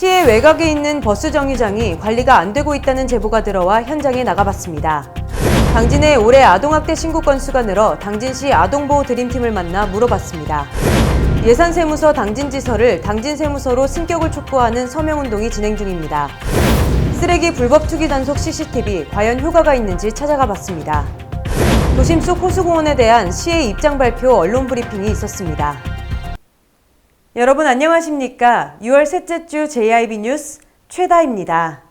시의 외곽에 있는 버스 정류장이 관리가 안 되고 있다는 제보가 들어와 현장에 나가봤습니다. 당진의 올해 아동학대 신고 건수가 늘어 당진시 아동보호 드림팀을 만나 물어봤습니다. 예산세무서 당진지서를 당진세무서로 승격을 촉구하는 서명운동이 진행 중입니다. 쓰레기 불법 투기 단속 CCTV 과연 효과가 있는지 찾아가 봤습니다. 도심 속 호수공원에 대한 시의 입장 발표 언론 브리핑이 있었습니다. 여러분 안녕하십니까? 6월 셋째 주 JIB 뉴스 최다입니다.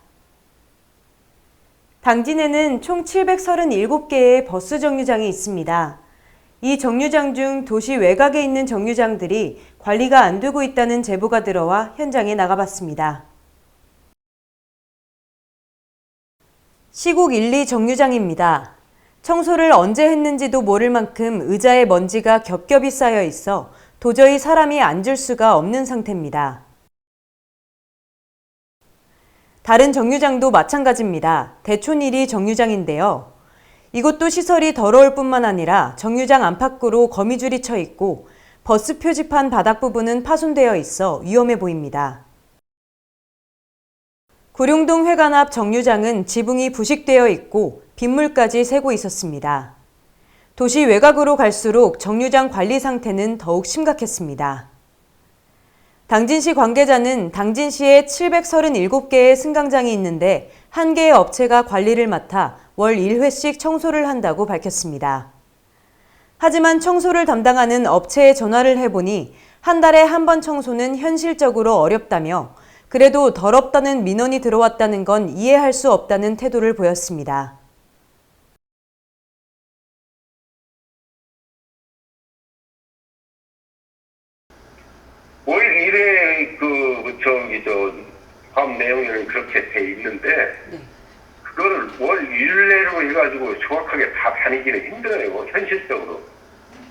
당진에는 총 737개의 버스 정류장이 있습니다. 이 정류장 중 도시 외곽에 있는 정류장들이 관리가 안 되고 있다는 제보가 들어와 현장에 나가봤습니다. 시국 1, 2 정류장입니다. 청소를 언제 했는지도 모를 만큼 의자에 먼지가 겹겹이 쌓여 있어 도저히 사람이 앉을 수가 없는 상태입니다. 다른 정류장도 마찬가지입니다. 대촌 1이 정류장인데요. 이곳도 시설이 더러울 뿐만 아니라 정류장 안팎으로 거미줄이 쳐 있고 버스 표지판 바닥 부분은 파손되어 있어 위험해 보입니다. 구룡동 회관 앞 정류장은 지붕이 부식되어 있고 빗물까지 새고 있었습니다. 도시 외곽으로 갈수록 정류장 관리 상태는 더욱 심각했습니다. 당진시 관계자는 당진시에 737개의 승강장이 있는데 1개의 업체가 관리를 맡아 월 1회씩 청소를 한다고 밝혔습니다. 하지만 청소를 담당하는 업체에 전화를 해보니 한 달에 한 번 청소는 현실적으로 어렵다며 그래도 더럽다는 민원이 들어왔다는 건 이해할 수 없다는 태도를 보였습니다. 월 1회 법 내용에는 그렇게 돼 있는데, 그거를 월 1회로 해가지고 정확하게 다 다니기는 힘들어요, 현실적으로.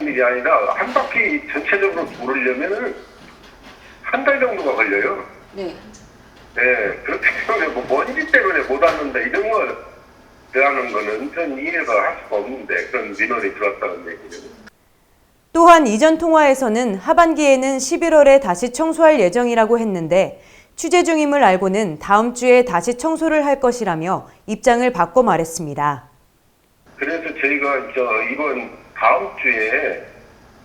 일이 아니라 한 바퀴 전체적으로 돌으려면은 한 달 정도가 걸려요. 네. 네, 그렇기 때문에 먼지 때문에 못 왔는데 이런 거 대하는 거는 전 이해가 할 수가 없는데 그런 민원이 들어왔다는 얘기는. 또한 이전 통화에서는 하반기에는 11월에 다시 청소할 예정이라고 했는데 취재 중임을 알고는 다음 주에 다시 청소를 할 것이라며 입장을 바꿔 말했습니다. 그래서 저희가 이번 다음 주에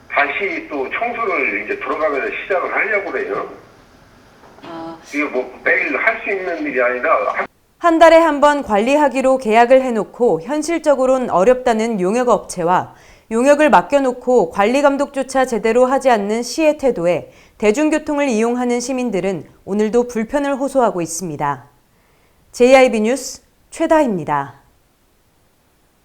다시 또 청소를 이제 들어가면서 시작을 하려고 그래요. 이게 매일 할 수 있는 일이 아니라 한 달에 한 번 관리하기로 계약을 해놓고 현실적으로는 어렵다는 용역업체와 용역을 맡겨놓고 관리 감독조차 제대로 하지 않는 시의 태도에 대중교통을 이용하는 시민들은 오늘도 불편을 호소하고 있습니다. JIB 뉴스 최다입니다.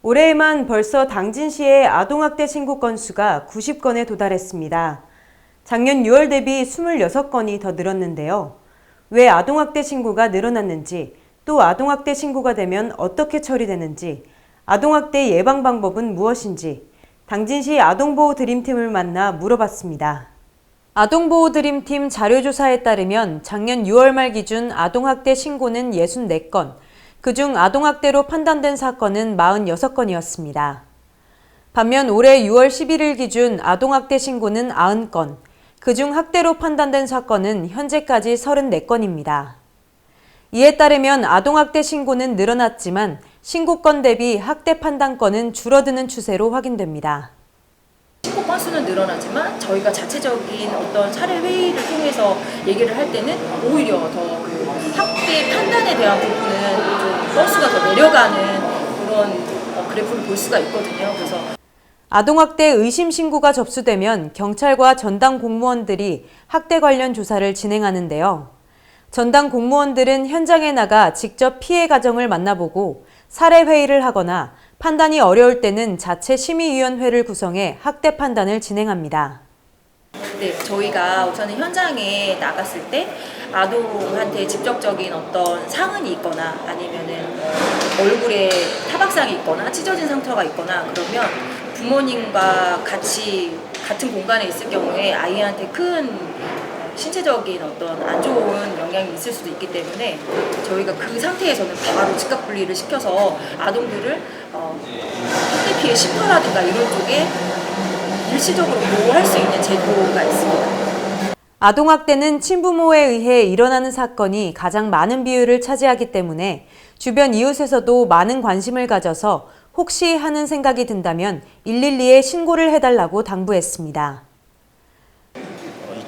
올해에만 벌써 당진시의 아동학대 신고 건수가 90건에 도달했습니다. 작년 6월 대비 26건이 더 늘었는데요. 왜 아동학대 신고가 늘어났는지, 또 아동학대 신고가 되면 어떻게 처리되는지, 아동학대 예방 방법은 무엇인지 당진시 아동보호 드림팀을 만나 물어봤습니다. 아동보호 드림팀 자료조사에 따르면 작년 6월 말 기준 아동학대 신고는 64건, 그중 아동학대로 판단된 사건은 46건이었습니다. 반면 올해 6월 11일 기준 아동학대 신고는 90건, 그중 학대로 판단된 사건은 현재까지 34건입니다. 이에 따르면 아동학대 신고는 늘어났지만 신고건 대비 학대 판단건은 줄어드는 추세로 확인됩니다. 신고 건수는 늘어나지만 저희가 자체적인 어떤 사례 회의를 통해서 얘기를 할 때는 오히려 더 그 학대 판단에 대한 부분은 좀 건수가 더 내려가는 그런 그래프를 볼 수가 있거든요. 그래서 아동학대 의심 신고가 접수되면 경찰과 전담 공무원들이 학대 관련 조사를 진행하는데요. 전담 공무원들은 현장에 나가 직접 피해 가정을 만나보고 사례 회의를 하거나 판단이 어려울 때는 자체 심의위원회를 구성해 학대 판단을 진행합니다. 네, 저희가 우선은 현장에 나갔을 때 아동한테 직접적인 어떤 상흔이 있거나 아니면은 얼굴에 타박상이 있거나 찢어진 상처가 있거나 그러면 부모님과 같이 같은 공간에 있을 경우에 아이한테 큰 신체적인 어떤 안 좋은 영향이 있을 수도 있기 때문에 저희가 그 상태에서는 바로 즉각 분리를 시켜서 아동들을 학대 피해 쉼터라든가 이런 쪽에 일시적으로 보호할 수 있는 제도가 있습니다. 아동학대는 친부모에 의해 일어나는 사건이 가장 많은 비율을 차지하기 때문에 주변 이웃에서도 많은 관심을 가져서 혹시 하는 생각이 든다면 112에 신고를 해달라고 당부했습니다.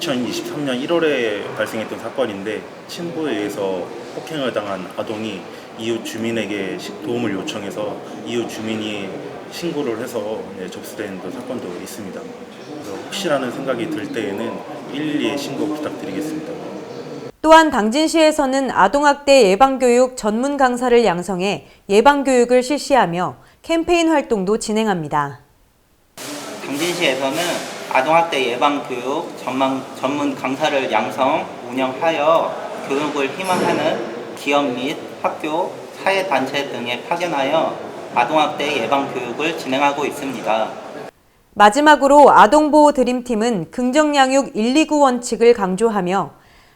2023년 1월에 발생했던 사건인데 친부에 의해서 폭행을 당한 아동이 이웃 주민에게 도움을 요청해서 이웃 주민이 신고를 해서 접수된 사건도 있습니다. 그래서 혹시라는 생각이 들 때에는 112에 신고 부탁드리겠습니다. 또한 당진시에서는 아동학대 예방교육 전문 강사를 양성해 예방교육을 실시하며 캠페인 활동도 진행합니다. 당진시에서는 아동학대 예방교육 전문 강사를 양성, 운영하여 교육을 희망하는 기업 및 학교, 사회단체 등에 파견하여 아동학대 예방교육을 진행하고 있습니다. 마지막으로 아동보호 드림팀은 긍정양육 129 원칙을 강조하며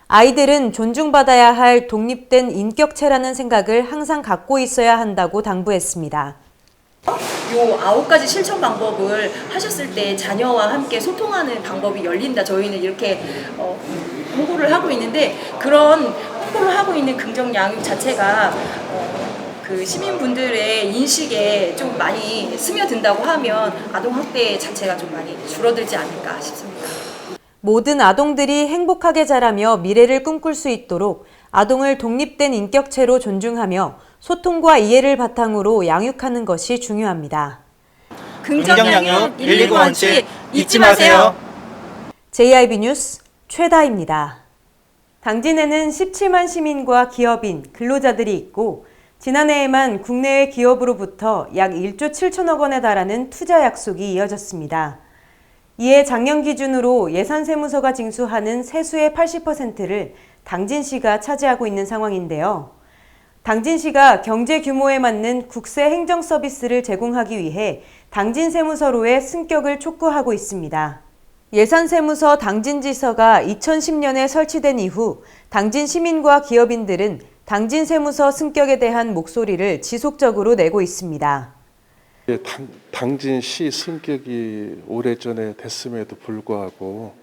아이들은 존중받아야 할 독립된 인격체라는 생각을 항상 갖고 있어야 한다고 당부했습니다. 요 9가지 실천 방법을 하셨을 때 자녀와 함께 소통하는 방법이 열린다. 저희는 이렇게 홍보를 하고 있는데 그런 홍보를 하고 있는 긍정 양육 자체가 그 시민분들의 인식에 좀 많이 스며든다고 하면 아동학대 자체가 좀 많이 줄어들지 않을까 싶습니다. 모든 아동들이 행복하게 자라며 미래를 꿈꿀 수 있도록 아동을 독립된 인격체로 존중하며 소통과 이해를 바탕으로 양육하는 것이 중요합니다. 긍정양육 119 원칙 잊지 마세요. JIB 뉴스 최다입니다. 당진에는 17만 시민과 기업인, 근로자들이 있고 지난해에만 국내외 기업으로부터 약 1조 7천억 원에 달하는 투자 약속이 이어졌습니다. 이에 작년 기준으로 예산세무서가 징수하는 세수의 80%를 당진시가 차지하고 있는 상황인데요. 당진시가 경제 규모에 맞는 국세 행정 서비스를 제공하기 위해 당진세무서로의 승격을 촉구하고 있습니다. 예산세무서 당진지서가 2010년에 설치된 이후 당진 시민과 기업인들은 당진세무서 승격에 대한 목소리를 지속적으로 내고 있습니다. 당진시 승격이 오래전에 됐음에도 불구하고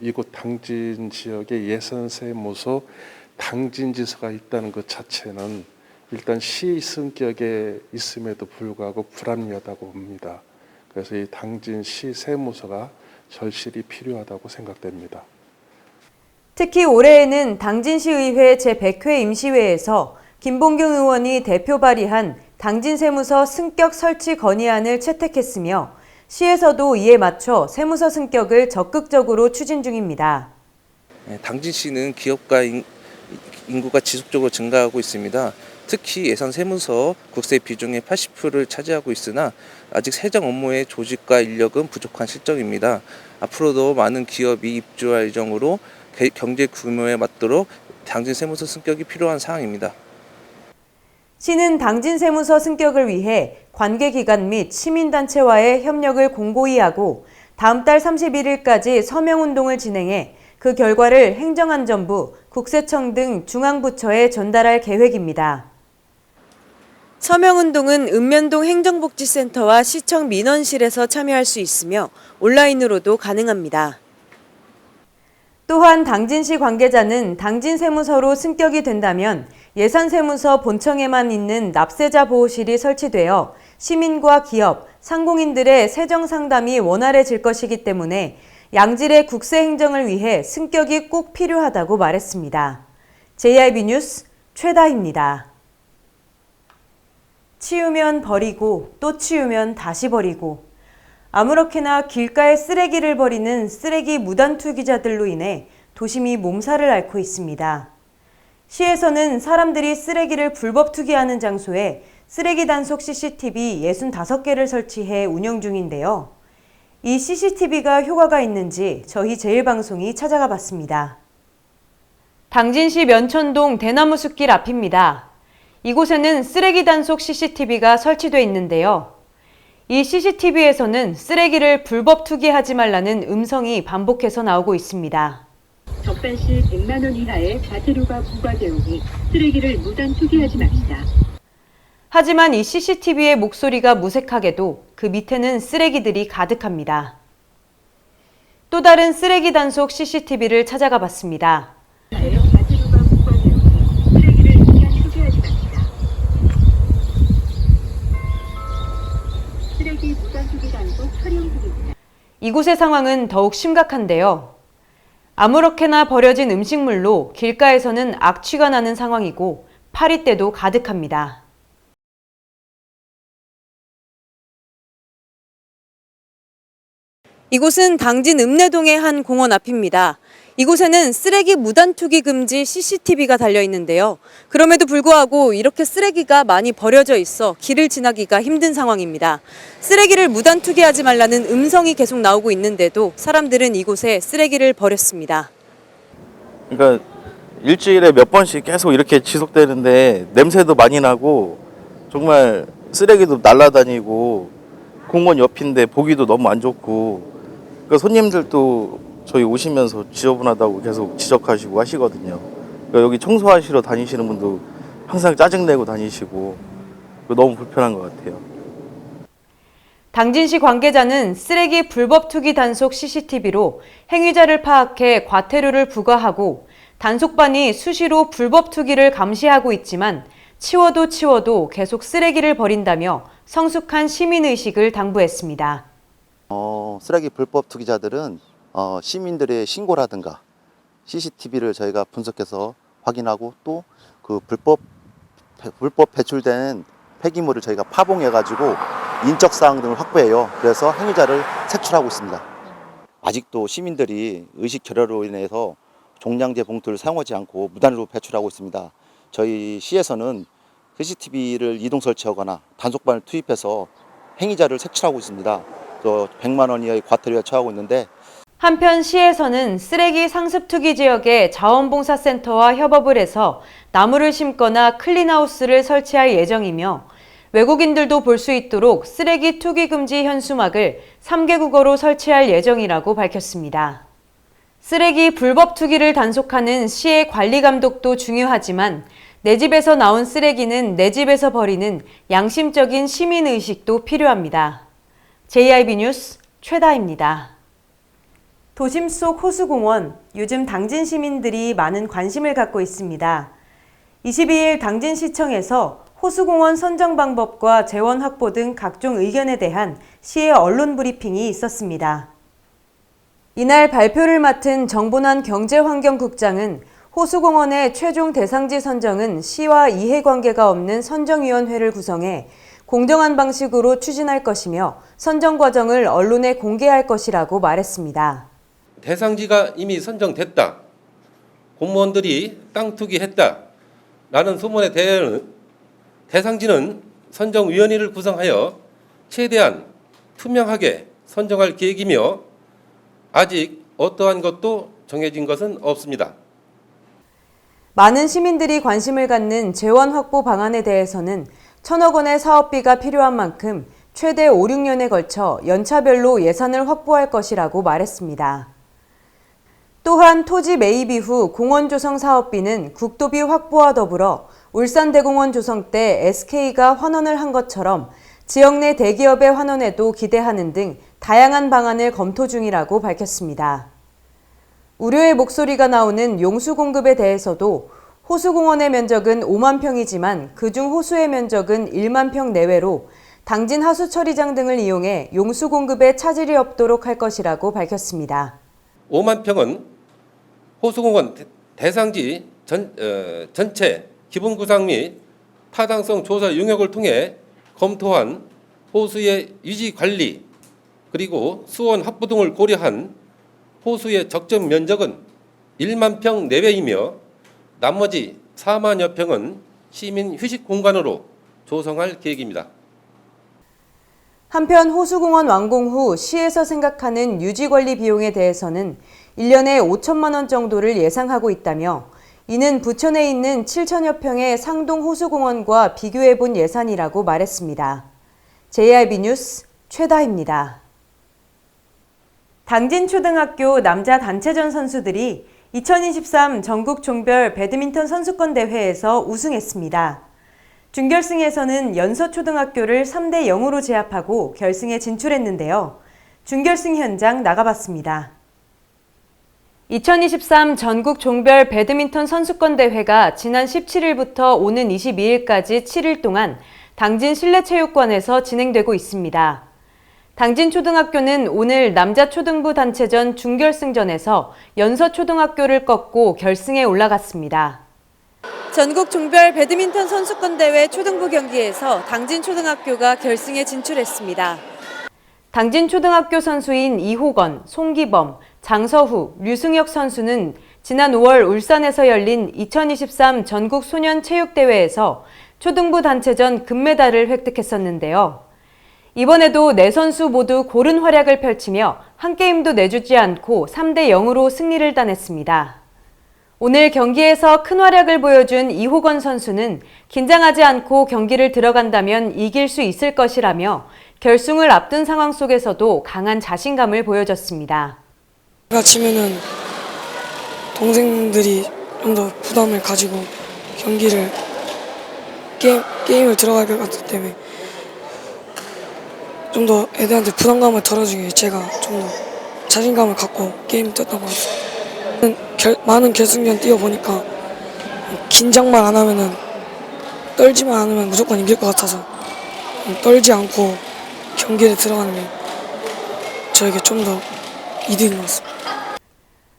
이곳 당진 지역에 예산세무서 당진지서가 있다는 것 자체는 일단 시 승격에 있음에도 불구하고 불합리하다고 봅니다. 그래서 이 당진시 세무서가 절실히 필요하다고 생각됩니다. 특히 올해에는 당진시의회 제100회 임시회에서 김봉균 의원이 대표 발의한 당진세무서 승격 설치 건의안을 채택했으며 시에서도 이에 맞춰 세무서 승격을 적극적으로 추진 중입니다. 당진시는 기업가 인구가 지속적으로 증가하고 있습니다. 특히 예산세무서 국세 비중의 80%를 차지하고 있으나 아직 세정 업무의 조직과 인력은 부족한 실정입니다. 앞으로도 많은 기업이 입주할 예정으로 경제 규모에 맞도록 당진세무서 승격이 필요한 사항입니다. 시는 당진세무서 승격을 위해 관계기관 및 시민단체와의 협력을 공고히 하고 다음 달 31일까지 서명운동을 진행해 그 결과를 행정안전부, 국세청 등 중앙부처에 전달할 계획입니다. 서명운동은 읍면동 행정복지센터와 시청 민원실에서 참여할 수 있으며 온라인으로도 가능합니다. 또한 당진시 관계자는 당진세무서로 승격이 된다면 예산세무서 본청에만 있는 납세자 보호실이 설치되어 시민과 기업, 상공인들의 세정 상담이 원활해질 것이기 때문에 양질의 국세 행정을 위해 승격이 꼭 필요하다고 말했습니다. JIB 뉴스 최다희입니다. 치우면 버리고 또 치우면 다시 버리고 아무렇게나 길가에 쓰레기를 버리는 쓰레기 무단 투기자들로 인해 도심이 몸살을 앓고 있습니다. 시에서는 사람들이 쓰레기를 불법 투기하는 장소에 쓰레기 단속 CCTV 65개를 설치해 운영 중인데요. 이 CCTV가 효과가 있는지 저희 제일방송이 찾아가 봤습니다. 당진시 면천동 대나무 숲길 앞입니다. 이곳에는 쓰레기 단속 CCTV가 설치돼 있는데요. 이 CCTV에서는 쓰레기를 불법 투기하지 말라는 음성이 반복해서 나오고 있습니다. 적발 시 100만 원 이하의 과태료가 부과되오니 쓰레기를 무단 투기하지 맙시다. 하지만 이 CCTV의 목소리가 무색하게도 그 밑에는 쓰레기들이 가득합니다. 또 다른 쓰레기 단속 CCTV를 찾아가 봤습니다. 과태료가 부과되오니 쓰레기를 무단 투기하지 맙시다. 쓰레기 무단 투기 단속 촬영 중입니다. 이곳의 상황은 더욱 심각한데요. 아무렇게나 버려진 음식물로 길가에서는 악취가 나는 상황이고 파리떼도 가득합니다. 이곳은 당진 읍내동의 한 공원 앞입니다. 이곳에는 쓰레기 무단 투기 금지 CCTV가 달려 있는데요. 그럼에도 불구하고 이렇게 쓰레기가 많이 버려져 있어 길을 지나기가 힘든 상황입니다. 쓰레기를 무단 투기하지 말라는 음성이 계속 나오고 있는데도 사람들은 이곳에 쓰레기를 버렸습니다. 그러니까 일주일에 몇 번씩 계속 이렇게 지속되는데 냄새도 많이 나고 정말 쓰레기도 날아다니고 공원 옆인데 보기도 너무 안 좋고 그러니까 손님들도 저희 오시면서 지저분하다고 계속 지적하시고 하시거든요. 그러니까 여기 청소하시러 다니시는 분도 항상 짜증내고 다니시고 너무 불편한 것 같아요. 당진시 관계자는 쓰레기 불법 투기 단속 CCTV로 행위자를 파악해 과태료를 부과하고 단속반이 수시로 불법 투기를 감시하고 있지만 치워도 계속 쓰레기를 버린다며 성숙한 시민의식을 당부했습니다. 쓰레기 불법 투기자들은 시민들의 신고라든가 CCTV를 저희가 분석해서 확인하고 또 그 불법 배출된 폐기물을 저희가 파봉해가지고 인적사항 등을 확보해요. 그래서 행위자를 색출하고 있습니다. 아직도 시민들이 의식 결여로 인해서 종량제 봉투를 사용하지 않고 무단으로 배출하고 있습니다. 저희 시에서는 CCTV를 이동 설치하거나 단속반을 투입해서 행위자를 색출하고 있습니다. 또 100만 원 이하의 과태료에 처하고 있는데 한편 시에서는 쓰레기 상습 투기 지역에 자원봉사센터와 협업을 해서 나무를 심거나 클린하우스를 설치할 예정이며 외국인들도 볼 수 있도록 쓰레기 투기 금지 현수막을 3개 국어로 설치할 예정이라고 밝혔습니다. 쓰레기 불법 투기를 단속하는 시의 관리 감독도 중요하지만 내 집에서 나온 쓰레기는 내 집에서 버리는 양심적인 시민의식도 필요합니다. JIB 뉴스 최다입니다. 도심 속 호수공원, 요즘 당진 시민들이 많은 관심을 갖고 있습니다. 22일 당진시청에서 호수공원 선정 방법과 재원 확보 등 각종 의견에 대한 시의 언론 브리핑이 있었습니다. 이날 발표를 맡은 정본환 경제환경국장은 호수공원의 최종 대상지 선정은 시와 이해관계가 없는 선정위원회를 구성해 공정한 방식으로 추진할 것이며 선정 과정을 언론에 공개할 것이라고 말했습니다. 대상지가 이미 선정됐다. 공무원들이 땅 투기했다. 라는 소문에 대해 대상지는 선정위원회를 구성하여 최대한 투명하게 선정할 계획이며 아직 어떠한 것도 정해진 것은 없습니다. 많은 시민들이 관심을 갖는 재원 확보 방안에 대해서는 1,000억 원의 사업비가 필요한 만큼 최대 5, 6년에 걸쳐 연차별로 예산을 확보할 것이라고 말했습니다. 또한 토지 매입 이후 공원 조성 사업비는 국도비 확보와 더불어 울산대공원 조성 때 SK가 환원을 한 것처럼 지역 내 대기업의 환원에도 기대하는 등 다양한 방안을 검토 중이라고 밝혔습니다. 우려의 목소리가 나오는 용수 공급에 대해서도 호수공원의 면적은 5만 평이지만 그중 호수의 면적은 1만 평 내외로 당진 하수처리장 등을 이용해 용수 공급에 차질이 없도록 할 것이라고 밝혔습니다. 5만 평은 호수공원 대상지 전체 기본 구상 및 타당성 조사 용역을 통해 검토한 호수의 유지 관리 그리고 수원 확보 등을 고려한 호수의 적정 면적은 1만 평 내외이며 나머지 4만여 평은 시민 휴식 공간으로 조성할 계획입니다. 한편 호수공원 완공 후 시에서 생각하는 유지관리 비용에 대해서는 1년에 5천만 원 정도를 예상하고 있다며 이는 부천에 있는 7천여 평의 상동 호수공원과 비교해본 예산이라고 말했습니다. JIB 뉴스 최다입니다. 당진초등학교 남자 단체전 선수들이 2023 전국 종별 배드민턴 선수권 대회에서 우승했습니다. 준결승에서는 연서초등학교를 3대 0으로 제압하고 결승에 진출했는데요. 준결승 현장 나가봤습니다. 2023 전국 종별 배드민턴 선수권 대회가 지난 17일부터 오는 22일까지 7일 동안 당진 실내체육관에서 진행되고 있습니다. 당진초등학교는 오늘 남자초등부 단체전 준결승전에서 연서초등학교를 꺾고 결승에 올라갔습니다. 전국 종별 배드민턴 선수권 대회 초등부 경기에서 당진초등학교가 결승에 진출했습니다. 당진초등학교 선수인 이호건, 송기범, 장서후, 류승혁 선수는 지난 5월 울산에서 열린 2023 전국 소년체육대회에서 초등부 단체전 금메달을 획득했었는데요. 이번에도 네 선수 모두 고른 활약을 펼치며 한 게임도 내주지 않고 3대 0으로 승리를 따냈습니다. 오늘 경기에서 큰 활약을 보여준 이호건 선수는 긴장하지 않고 경기를 들어간다면 이길 수 있을 것이라며 결승을 앞둔 상황 속에서도 강한 자신감을 보여줬습니다. 제가 치면은 동생들이 좀 더 부담을 가지고 경기를 게임을 들어갈 것 같기 때문에 좀 더 애들한테 부담감을 덜어주기 위해 제가 좀 더 자신감을 갖고 게임을 뛰었던 것 같습니다. 많은 결승전 뛰어보니까 긴장만 안 하면은 떨지만 않으면 무조건 이길 것 같아서 떨지 않고 경기를 들어가는 게 저에게 좀 더 이득인 것 같습니다.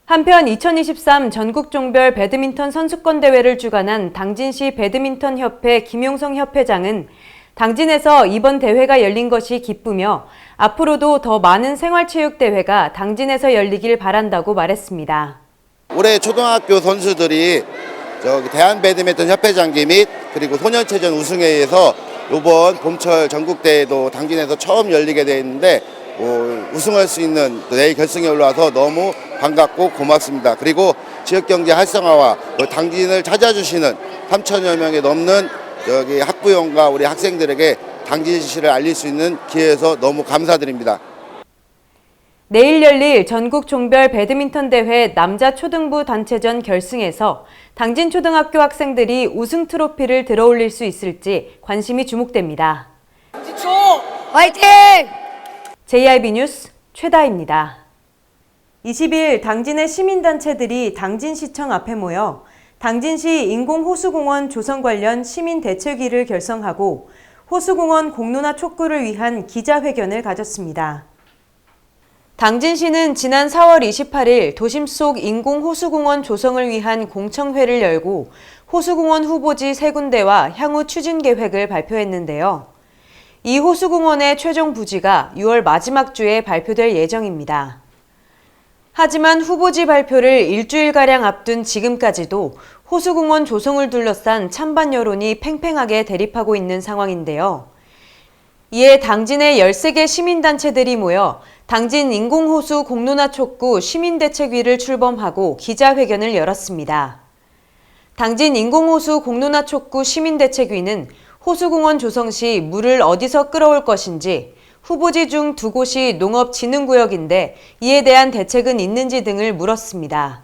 한편 2023 전국종별 배드민턴 선수권 대회를 주관한 당진시 배드민턴협회 김용성 협회장은 당진에서 이번 대회가 열린 것이 기쁘며 앞으로도 더 많은 생활체육대회가 당진에서 열리길 바란다고 말했습니다. 올해 초등학교 선수들이 대한배드민턴 협회장기 및 그리고 소년체전 우승회에서 이번 봄철 전국대회도 당진에서 처음 열리게 되어 있는데 우승할 수 있는 내일 결승에 올라와서 너무 반갑고 고맙습니다. 그리고 지역경제 활성화와 당진을 찾아주시는 3천여 명이 넘는 여기 학부형과 우리 학생들에게 당진시를 알릴 수 있는 기회여서 너무 감사드립니다. 내일 열릴 전국 종별 배드민턴 대회 남자 초등부 단체전 결승에서 당진초등학교 학생들이 우승 트로피를 들어올릴 수 있을지 관심이 주목됩니다. 화이팅! JRB 뉴스 최다입니다. 20일 당진의 시민단체들이 당진시청 앞에 모여 당진시 인공호수공원 조성 관련 시민대책위를 결성하고 호수공원 공론화 촉구를 위한 기자회견을 가졌습니다. 당진시는 지난 4월 28일 도심 속 인공호수공원 조성을 위한 공청회를 열고 호수공원 후보지 3군데와 향후 추진 계획을 발표했는데요. 이 호수공원의 최종 부지가 6월 마지막 주에 발표될 예정입니다. 하지만 후보지 발표를 일주일가량 앞둔 지금까지도 호수공원 조성을 둘러싼 찬반 여론이 팽팽하게 대립하고 있는 상황인데요. 이에 당진의 13개 시민단체들이 모여 당진 인공호수 공론화 촉구 시민대책위를 출범하고 기자회견을 열었습니다. 당진 인공호수 공론화 촉구 시민대책위는 호수공원 조성 시 물을 어디서 끌어올 것인지, 후보지 중 2곳이 농업진흥구역인데 이에 대한 대책은 있는지 등을 물었습니다.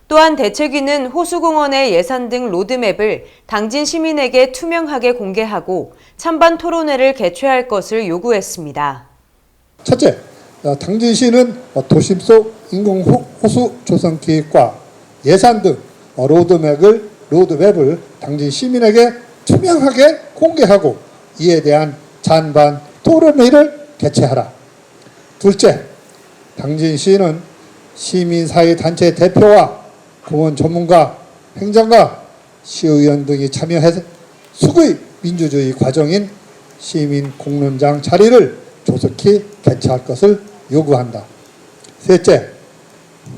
또한 대책위는 호수공원의 예산 등 로드맵을 당진 시민에게 투명하게 공개하고 찬반 토론회를 개최할 것을 요구했습니다. 첫째, 당진시는 도심 속 인공호수 조성 계획과 예산 등 로드맵을 당진 시민에게 투명하게 공개하고 이에 대한 찬반 토론회를 개최하라. 둘째, 당진시는 시민사회단체 대표와 공원 전문가, 행정가, 시의원 등이 참여해서 수구의 민주주의 과정인 시민 공론장 자리를 조속히 개최할 것을 요구한다. 셋째,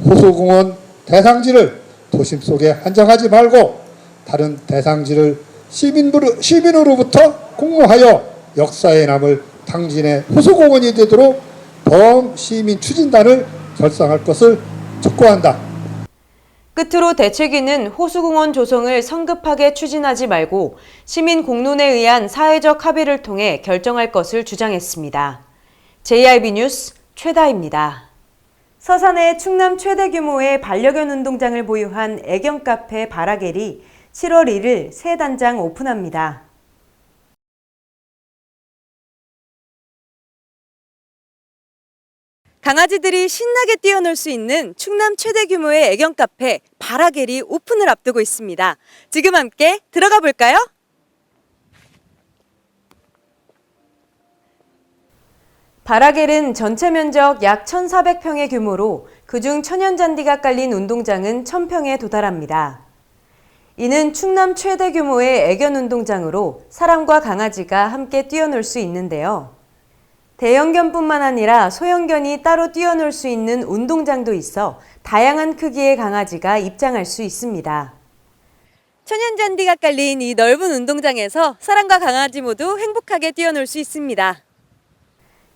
호수공원 대상지를 도심 속에 한정하지 말고 다른 대상지를 시민으로부터 공모하여 역사에 남을 당진의 호수공원이 되도록 범시민 추진단을 결성할 것을 촉구한다. 끝으로 대책위는 호수공원 조성을 성급하게 추진하지 말고 시민 공론에 의한 사회적 합의를 통해 결정할 것을 주장했습니다. JRB 뉴스 최다입니다. 서산에 충남 최대 규모의 반려견 운동장을 보유한 애견 카페 바라겔이 7월 1일 새 단장 오픈합니다. 강아지들이 신나게 뛰어놀 수 있는 충남 최대 규모의 애견 카페 바라겔이 오픈을 앞두고 있습니다. 지금 함께 들어가 볼까요? 바라겔은 전체 면적 약 1,400평의 규모로 그중 천연잔디가 깔린 운동장은 1,000평에 도달합니다. 이는 충남 최대 규모의 애견 운동장으로 사람과 강아지가 함께 뛰어놀 수 있는데요. 대형견뿐만 아니라 소형견이 따로 뛰어놀 수 있는 운동장도 있어 다양한 크기의 강아지가 입장할 수 있습니다. 천연잔디가 깔린 이 넓은 운동장에서 사람과 강아지 모두 행복하게 뛰어놀 수 있습니다.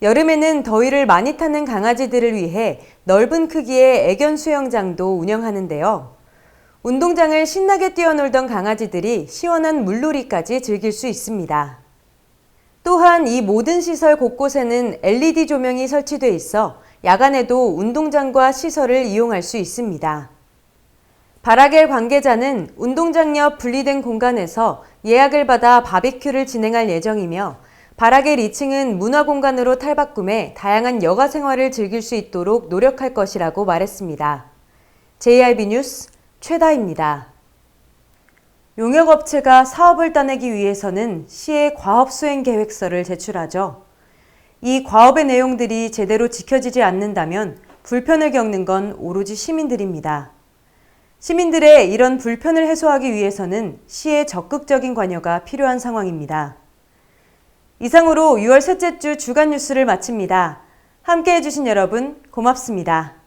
여름에는 더위를 많이 타는 강아지들을 위해 넓은 크기의 애견 수영장도 운영하는데요. 운동장을 신나게 뛰어놀던 강아지들이 시원한 물놀이까지 즐길 수 있습니다. 또한 이 모든 시설 곳곳에는 LED 조명이 설치돼 있어 야간에도 운동장과 시설을 이용할 수 있습니다. 바라겔 관계자는 운동장 옆 분리된 공간에서 예약을 받아 바비큐를 진행할 예정이며 바라겔 2층은 문화공간으로 탈바꿈해 다양한 여가 생활을 즐길 수 있도록 노력할 것이라고 말했습니다. JRB 뉴스 최다입니다. 용역업체가 사업을 따내기 위해서는 시에 과업수행계획서를 제출하죠. 이 과업의 내용들이 제대로 지켜지지 않는다면 불편을 겪는 건 오로지 시민들입니다. 시민들의 이런 불편을 해소하기 위해서는 시의 적극적인 관여가 필요한 상황입니다. 이상으로 6월 셋째 주 주간 뉴스를 마칩니다. 함께해 주신 여러분 고맙습니다.